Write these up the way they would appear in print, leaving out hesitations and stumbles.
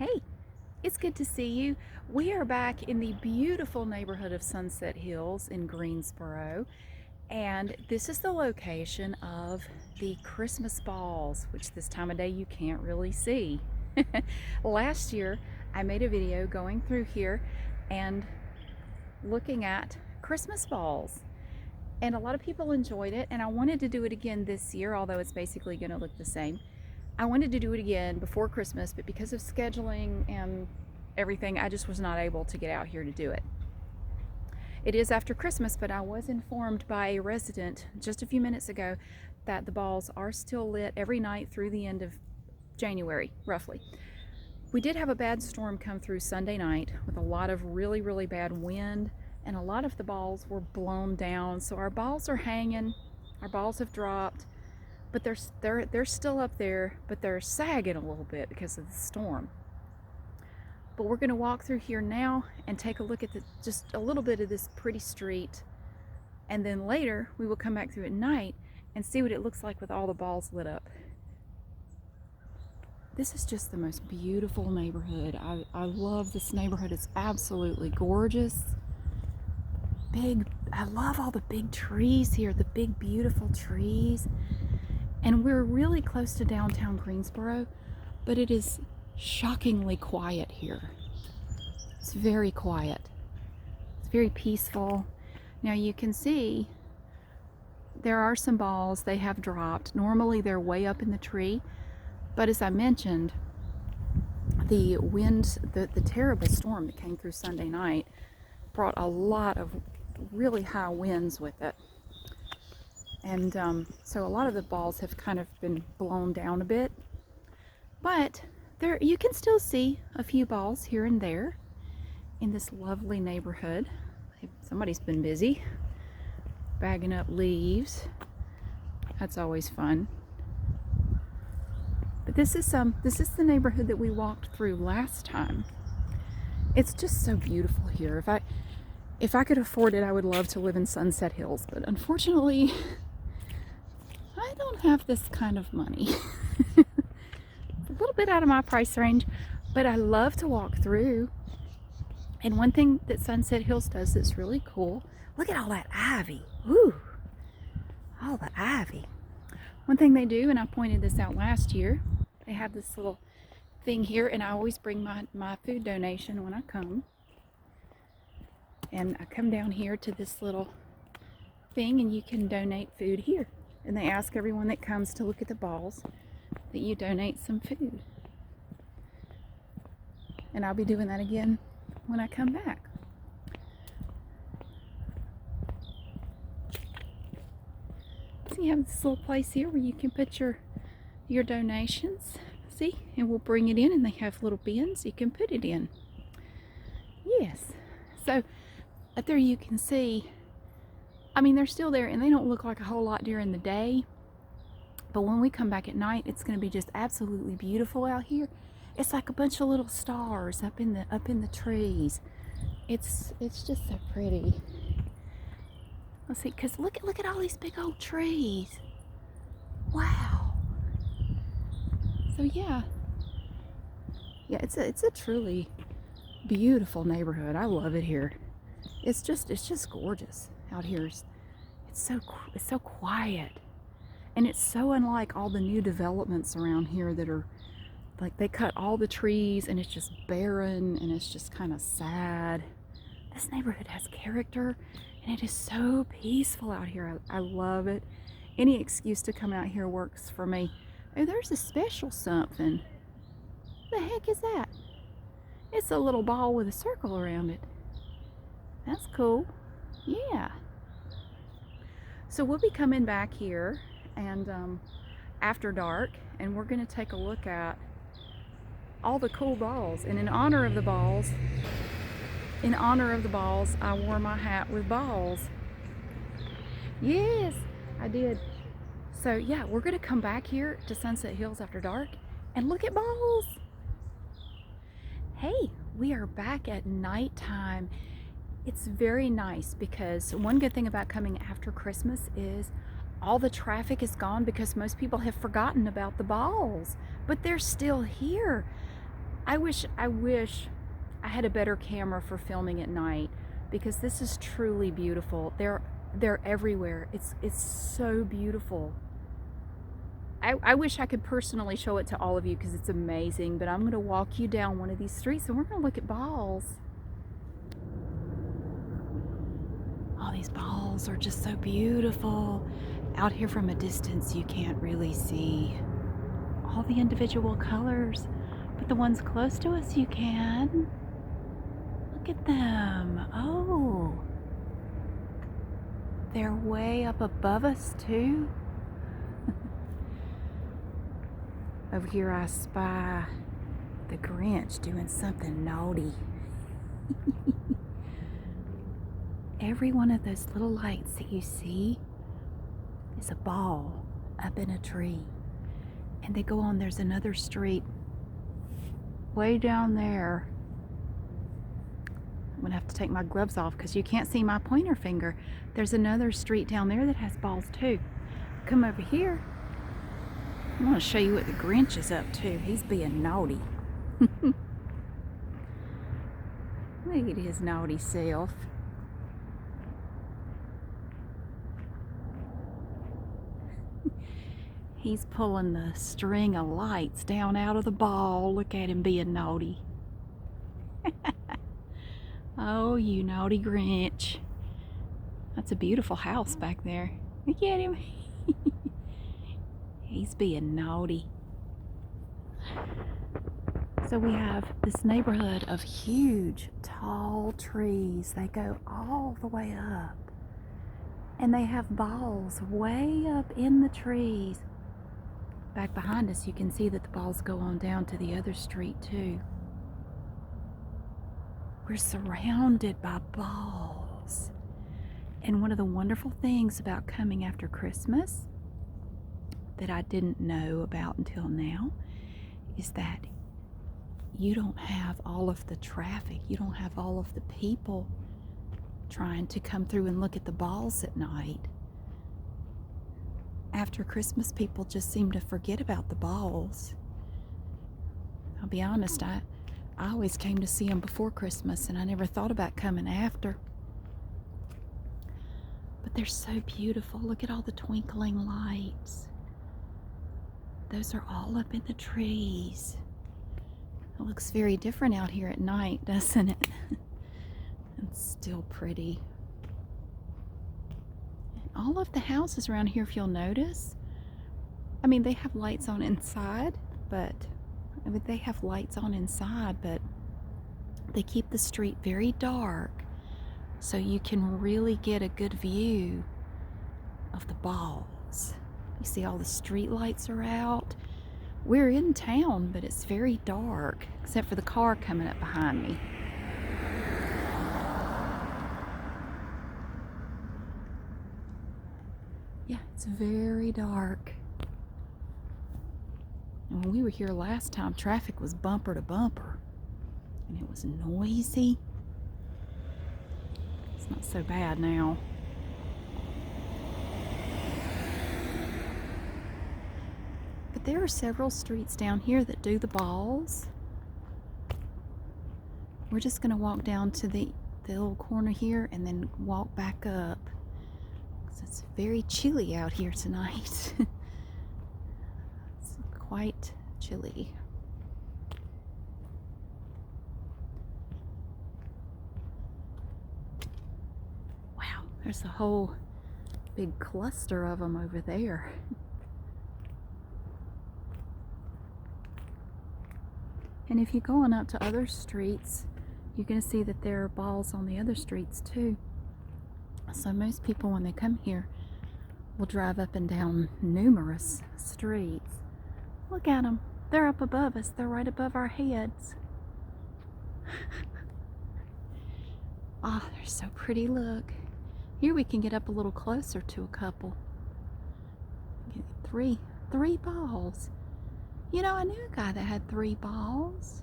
Hey, it's good to see you. We are back in the beautiful neighborhood of Sunset Hills in Greensboro, and this is the location of the Christmas balls, which this time of day you can't really see. Last year, I made a video going through here and looking at Christmas balls, and a lot of people enjoyed it, and I wanted to do it again this year, although it's basically going to look the same. I wanted to do it again before Christmas, but because of scheduling and everything, I just was not able to get out here to do it. It is after Christmas, but I was informed by a resident just a few minutes ago that the balls are still lit every night through the end of January, roughly. We did have a bad storm come through Sunday night with a lot of really bad wind, and a lot of the balls were blown down. So our balls are hanging, our balls have dropped, but they're still up there, but they're sagging a little bit because of the storm. But we're going to walk through here now and take a look at just a little bit of this pretty street, and then later we will come back through at night and see what it looks like with all the balls lit up. This is just the most beautiful neighborhood. I love this neighborhood. It's absolutely gorgeous. I love all the big trees here, the big beautiful trees. And we're really close to downtown Greensboro, but it is shockingly quiet here. It's very quiet. It's very peaceful. Now you can see there are some balls they have dropped. Normally they're way up in the tree, but as I mentioned, the wind, the terrible storm that came through Sunday night brought a lot of really high winds with it. And so a lot of the balls have kind of been blown down a bit, but there you can still see a few balls here and there in this lovely neighborhood. Somebody's been busy bagging up leaves. That's always fun. But this is the neighborhood that we walked through last time. It's just so beautiful here. If I could afford it, I would love to live in Sunset Hills, but unfortunately I don't have this kind of money. It's a little bit out of my price range, but I love to walk through. And one thing that Sunset Hills does that's really cool, look at all that ivy. Woo! All the ivy. One thing they do, and I pointed this out last year, they have this little thing here, and I always bring my food donation when I come. And I come down here to this little thing, and you can donate food here. And they ask everyone that comes to look at the balls that you donate some food. And I'll be doing that again when I come back. So you have this little place here where you can put your donations. See? And we'll bring it in, and they have little bins you can put it in. Yes. So up there you can see, I mean, they're still there, and they don't look like a whole lot during the day, but when we come back at night, it's going to be just absolutely beautiful out here. It's like a bunch of little stars up in the trees. It's just so pretty. Let's see, because look at all these big old trees. Wow. So yeah, it's a truly beautiful neighborhood. I love it here. It's just gorgeous out here. It's so quiet, and it's so unlike all the new developments around here that are like, they cut all the trees and it's just barren and it's just kind of sad. This neighborhood has character, and it is so peaceful out here. I love it. Any excuse to come out here works for me. Oh, there's a special something. What the heck is that? It's a little ball with a circle around it. That's cool. Yeah. So we'll be coming back here and after dark, and we're going to take a look at all the cool balls. And in honor of the balls, I wore my hat with balls. Yes, I did. So yeah, we're going to come back here to Sunset Hills after dark and look at balls. Hey, we are back at nighttime. It's very nice because one good thing about coming after Christmas is all the traffic is gone because most people have forgotten about the balls, but they're still here. I wish I had a better camera for filming at night, because this is truly beautiful. They're everywhere. It's so beautiful. I wish I could personally show it to all of you because it's amazing, but I'm going to walk you down one of these streets and we're going to look at balls. All these balls are just so beautiful. Out here from a distance, you can't really see all the individual colors, but the ones close to us you can. Look at them. Oh, they're way up above us too. Over here I spy the Grinch doing something naughty. Every one of those little lights that you see is a ball up in a tree. And they go on, there's another street way down there. I'm gonna have to take my gloves off because you can't see my pointer finger. There's another street down there that has balls too. Come over here. I want to show you what the Grinch is up to. He's being naughty. Look at his naughty self. He's pulling the string of lights down out of the ball. Look at him being naughty. Oh, you naughty Grinch. That's a beautiful house back there. Look at him. He's being naughty. So we have this neighborhood of huge, tall trees. They go all the way up. And they have balls way up in the trees. Back behind us, you can see that the balls go on down to the other street too. We're surrounded by balls. And one of the wonderful things about coming after Christmas that I didn't know about until now is that you don't have all of the traffic. You don't have all of the people trying to come through and look at the balls at night. After Christmas, people just seem to forget about the balls. I'll be honest, I always came to see them before Christmas, and I never thought about coming after. But they're so beautiful. Look at all the twinkling lights. Those are all up in the trees. It looks very different out here at night, doesn't it? It's still pretty. All of the houses around here, if you'll notice, I mean, they have lights on inside, but they have lights on inside, but they keep the street very dark so you can really get a good view of the balls. You see all the street lights are out. We're in town, but it's very dark, except for the car coming up behind me. Yeah, it's very dark. And when we were here last time, traffic was bumper to bumper. And it was noisy. It's not so bad now. But there are several streets down here that do the balls. We're just going to walk down to the little corner here and then walk back up. It's very chilly out here tonight. It's quite chilly. Wow, there's a whole big cluster of them over there. And if you go on out to other streets, you're going to see that there are balls on the other streets too. So most people, when they come here, will drive up and down numerous streets. Look at them. They're up above us. They're right above our heads. Ah, they're so pretty. Look. Here we can get up a little closer to a couple. Get three balls. You know, I knew a guy that had 3 balls.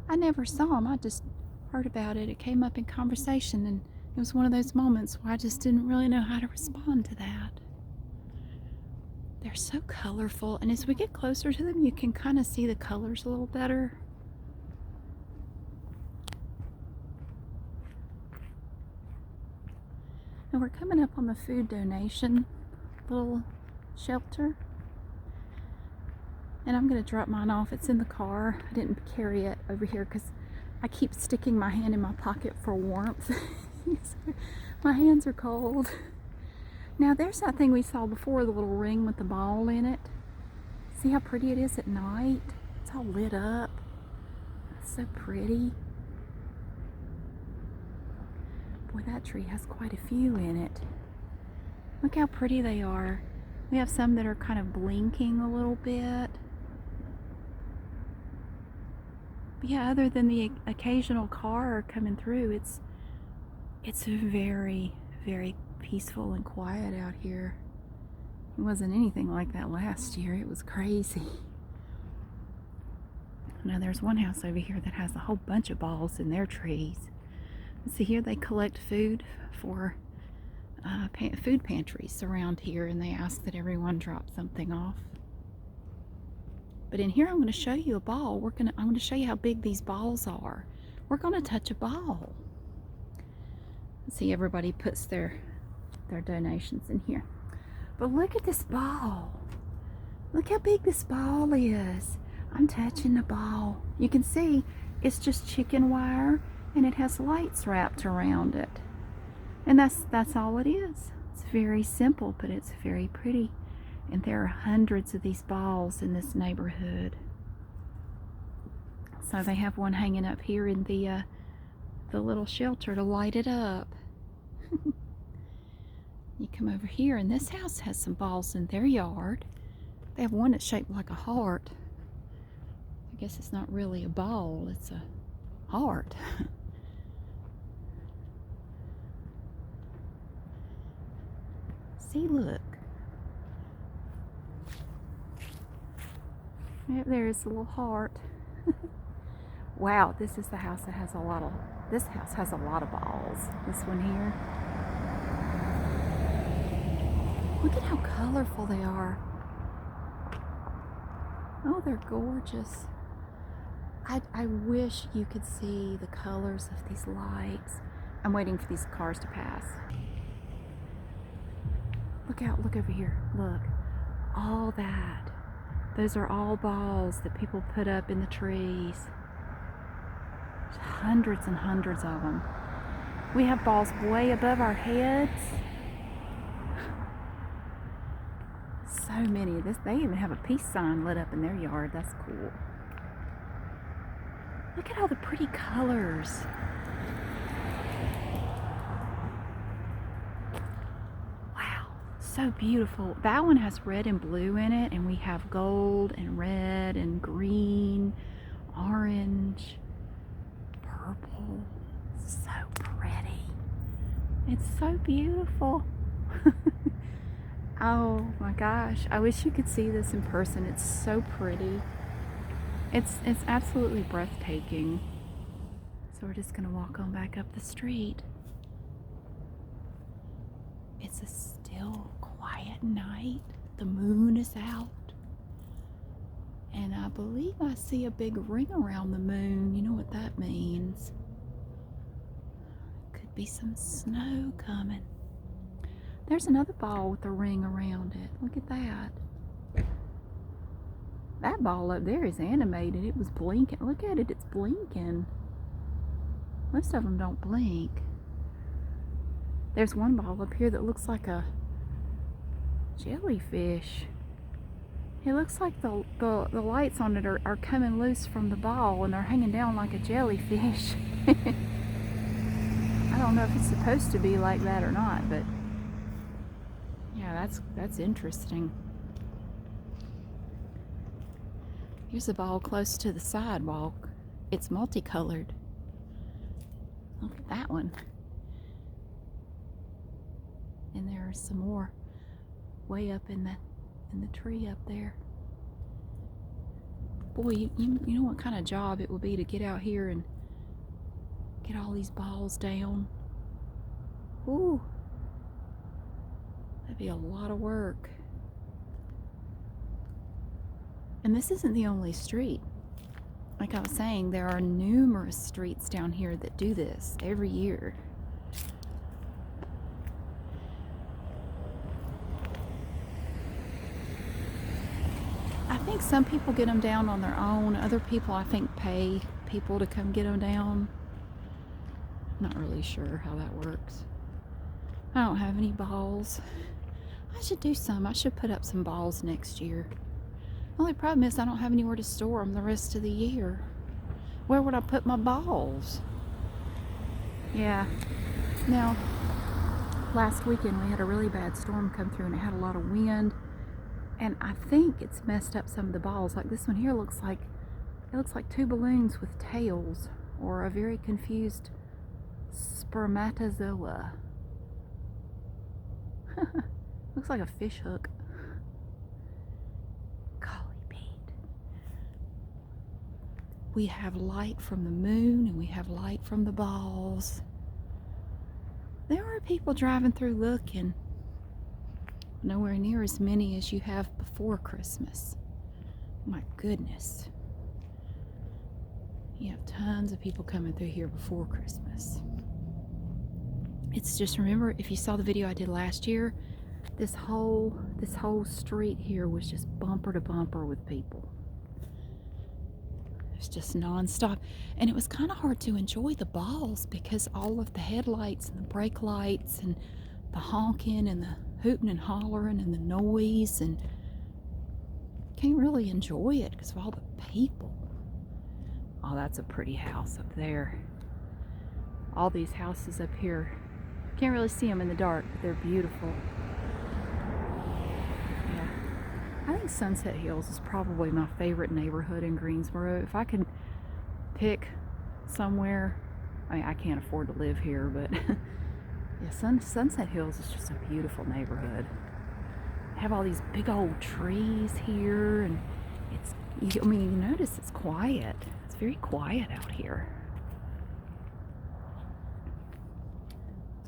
I never saw him. I just heard about it. It came up in conversation, and it was one of those moments where I just didn't really know how to respond to that. They're so colorful, and as we get closer to them, you can kind of see the colors a little better. And we're coming up on the food donation little shelter. And I'm going to drop mine off. It's in the car. I didn't carry it over here because I keep sticking my hand in my pocket for warmth. My hands are cold. Now there's that thing we saw before, the little ring with the ball in it. See how pretty it is at night? It's all lit up. It's so pretty. Boy, that tree has quite a few in it. Look how pretty they are. We have some that are kind of blinking a little bit. But yeah, other than the occasional car coming through, it's very, very peaceful and quiet out here. It wasn't anything like that last year. It was crazy. Now there's one house over here that has a whole bunch of balls in their trees. See here, they collect food for food pantries around here, and they ask that everyone drop something off. But in here, I'm going to show you a ball. I'm going to show you how big these balls are. We're going to touch a ball. See, everybody puts their donations in here. But look at this ball. Look how big this ball is. I'm touching the ball. You can see it's just chicken wire, and it has lights wrapped around it. And that's all it is. It's very simple, but it's very pretty. And there are hundreds of these balls in this neighborhood. So they have one hanging up here in the little shelter to light it up. You come over here, and this house has some balls in their yard. They have one that's shaped like a heart. I guess it's not really a ball, it's a heart. See, look. Yep, there's a little heart. Wow, this is the house that has this house has a lot of balls. This one here. Look at how colorful they are. Oh, they're gorgeous. I wish you could see the colors of these lights. I'm waiting for these cars to pass. Look out, look over here, look. All that. Those are all balls that people put up in the trees. There's hundreds and hundreds of them. We have balls way above our heads. So many of this. They even have a peace sign lit up in their yard. That's cool. Look at all the pretty colors. So beautiful. That one has red and blue in it, and we have gold and red and green, orange, purple. So pretty. It's so beautiful. Oh my gosh, I wish you could see this in person. It's so pretty. It's absolutely breathtaking. So we're just gonna walk on back up the street. It's a still quiet night. The moon is out, and I believe I see a big ring around the moon. You know what that means? Could be some snow coming. There's another ball with a ring around it. Look at that. That ball up there is animated. It was blinking. Look at it, it's blinking. Most of them don't blink. There's one ball up here that looks like a jellyfish. It looks like the lights on it are coming loose from the ball, and they're hanging down like a jellyfish. I don't know if it's supposed to be like that or not, but yeah, that's interesting. Here's a ball close to the sidewalk. It's multicolored. Look at that one. And there are some more way up in the tree up there. Boy, you know what kind of job it would be to get out here and get all these balls down. Ooh, that'd be a lot of work. And this isn't the only street. Like I was saying, there are numerous streets down here that do this every year. think some people get them down on their own. Other people, I think, pay people to come get them down. Not really sure how that works. I don't have any balls. I should do some. I should put up some balls next year. The only problem is I don't have anywhere to store them the rest of the year. Where would I put my balls? Yeah. Now, last weekend we had a really bad storm come through and it had a lot of wind. And I think it's messed up some of the balls. Like this one here looks like two balloons with tails, or a very confused spermatozoa. Looks like a fish hook. Golly Pete. We have light from the moon and we have light from the balls. There are people driving through looking. Nowhere near as many as you have before Christmas. My goodness. You have tons of people coming through here before Christmas. It's just, remember, if you saw the video I did last year, this whole street here was just bumper to bumper with people. It's just non-stop. And it was kind of hard to enjoy the balls because all of the headlights and the brake lights and the honking and the hooting and hollering and the noise, and can't really enjoy it because of all the people. Oh, that's a pretty house up there. All these houses up here, can't really see them in the dark, but they're beautiful. Yeah, I think Sunset Hills is probably my favorite neighborhood in Greensboro. If I could pick somewhere, I mean, I can't afford to live here, but yeah, Sunset Hills is just a beautiful neighborhood. They have all these big old trees here, and I mean, you notice it's quiet. It's very quiet out here.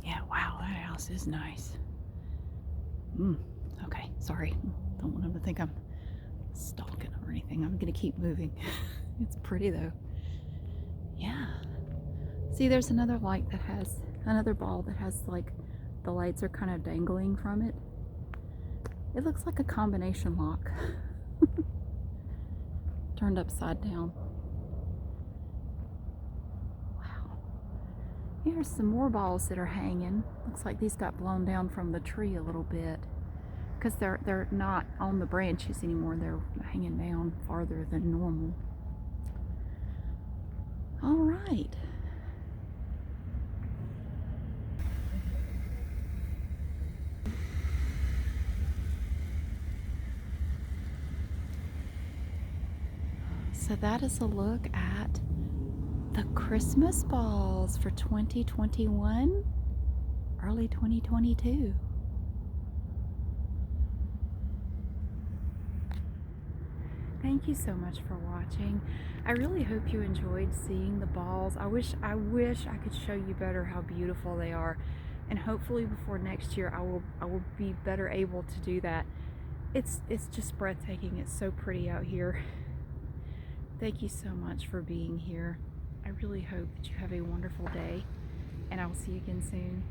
Yeah, wow, that house is nice. Okay, sorry. Don't want them to think I'm stalking or anything. I'm gonna keep moving. It's pretty though. Yeah. See, there's another light that has, another ball that has, like, the lights are kind of dangling from it. It looks like a combination lock. Turned upside down. Wow. Here's some more balls that are hanging. Looks like these got blown down from the tree a little bit, because they're not on the branches anymore. They're hanging down farther than normal. All right. So that is a look at the Christmas balls for 2021, early 2022. Thank you so much for watching. I really hope you enjoyed seeing the balls. I wish I could show you better how beautiful they are, and hopefully before next year I will be better able to do that. It's just breathtaking. It's so pretty out here. Thank you so much for being here. I really hope that you have a wonderful day, and I will see you again soon.